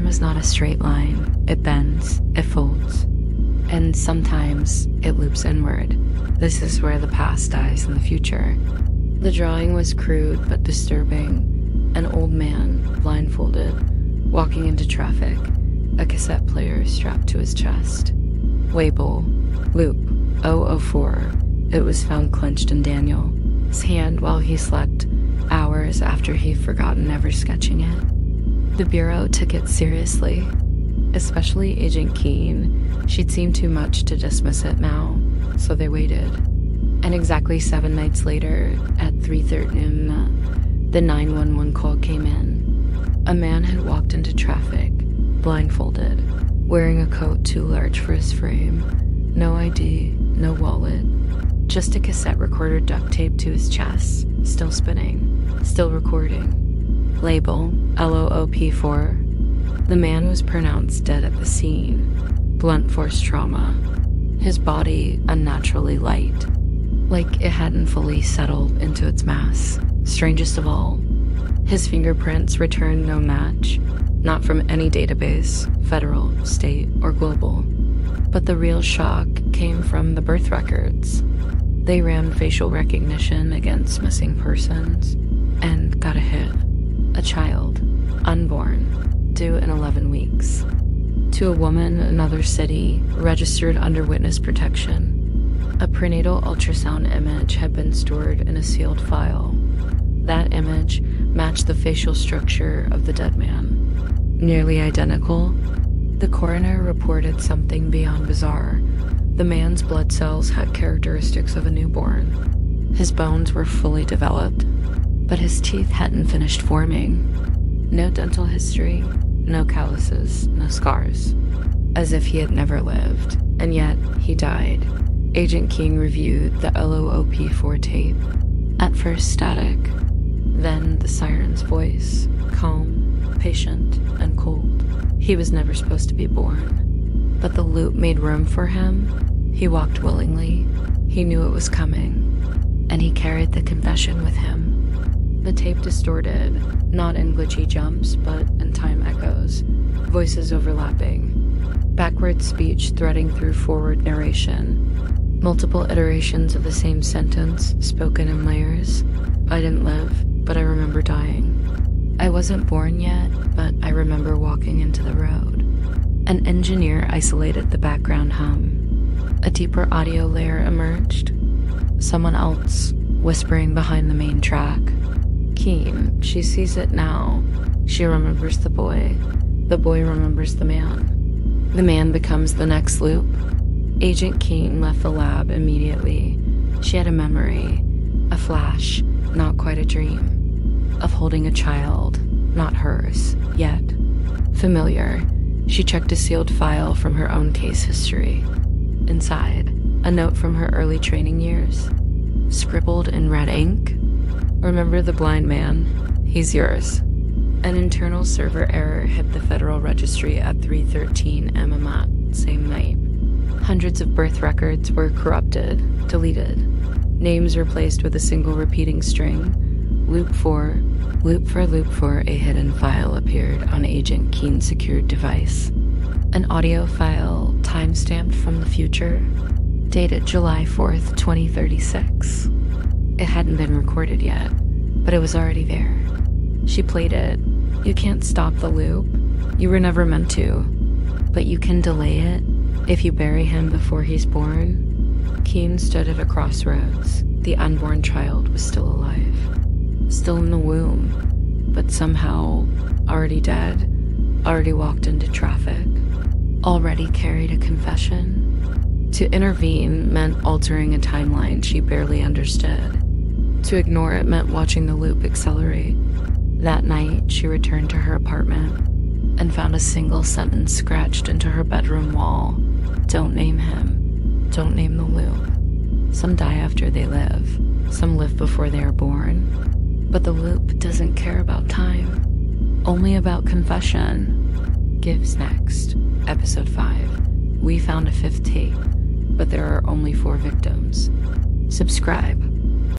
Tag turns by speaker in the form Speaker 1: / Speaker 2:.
Speaker 1: Time is not a straight line. It bends, it folds, and sometimes it loops inward. This is where the past dies in the future. The drawing was crude but disturbing. An old man, blindfolded, walking into traffic, a cassette player strapped to his chest. Label, Loop 004. It was found clenched in Daniel's hand while he slept, hours after he'd forgotten ever sketching it. The Bureau took it seriously, especially Agent Keene. She'd seen too much to dismiss it now, so they waited. And exactly 7 nights later, at 3:13, the 911 call came in. A man had walked into traffic, blindfolded, wearing a coat too large for his frame. No ID, no wallet, just a cassette recorder duct taped to his chest, still spinning, still recording. Label, LOOP4. The man was pronounced dead at the scene. Blunt force trauma. His body unnaturally light, like it hadn't fully settled into its mass. Strangest of all, his fingerprints returned no match, not from any database, federal, state, or global. But the real shock came from the birth records. They ran facial recognition against missing persons and got a hit. A child, unborn, due in 11 weeks. To a woman in another city, registered under witness protection. A prenatal ultrasound image had been stored in a sealed file. That image matched the facial structure of the dead man. Nearly identical. The coroner reported something beyond bizarre. The man's blood cells had characteristics of a newborn. His bones were fully developed, but his teeth hadn't finished forming. No dental history, no calluses, no scars. As if he had never lived, and yet he died. Agent King reviewed the LOOP4 tape. At first static, then the siren's voice, calm, patient, and cold. He was never supposed to be born. But the loop made room for him. He walked willingly. He knew it was coming. And he carried the confession with him. The tape distorted, not in glitchy jumps, but in time echoes, voices overlapping, backward speech threading through forward narration, multiple iterations of the same sentence spoken in layers. I didn't live, but I remember dying. I wasn't born yet, but I remember walking into the road. An engineer isolated the background hum. A deeper audio layer emerged. Someone else whispering behind the main track. Keen, she sees it now. She remembers the boy. The boy remembers the man. The man becomes the next loop. Agent Keen left the lab immediately. She had a memory, a flash, not quite a dream, of holding a child, not hers, yet. Familiar, she checked a sealed file from her own case history. Inside, a note from her early training years, scribbled in red ink. Remember the blind man? He's yours. An internal server error hit the federal registry at 3:13 MMAT same night. Hundreds of birth records were corrupted, deleted. Names replaced with a single repeating string. Loop 4, loop for a hidden file appeared on Agent Keen's secured device. An audio file timestamped from the future, dated July 4th, 2036. It hadn't been recorded yet, but it was already there. She played it. You can't stop the loop. You were never meant to. But you can delay it if you bury him before he's born. Keen stood at a crossroads. The unborn child was still alive. Still in the womb, but somehow already dead, already walked into traffic, already carried a confession. To intervene meant altering a timeline she barely understood. To ignore it meant watching the loop accelerate. That night, she returned to her apartment and found a single sentence scratched into her bedroom wall. Don't name him. Don't name the loop. Some die after they live. Some live before they are born. But the loop doesn't care about time. Only about confession. Gives next. Episode 5. We found a 5th tape, but there are only 4 victims. Subscribe.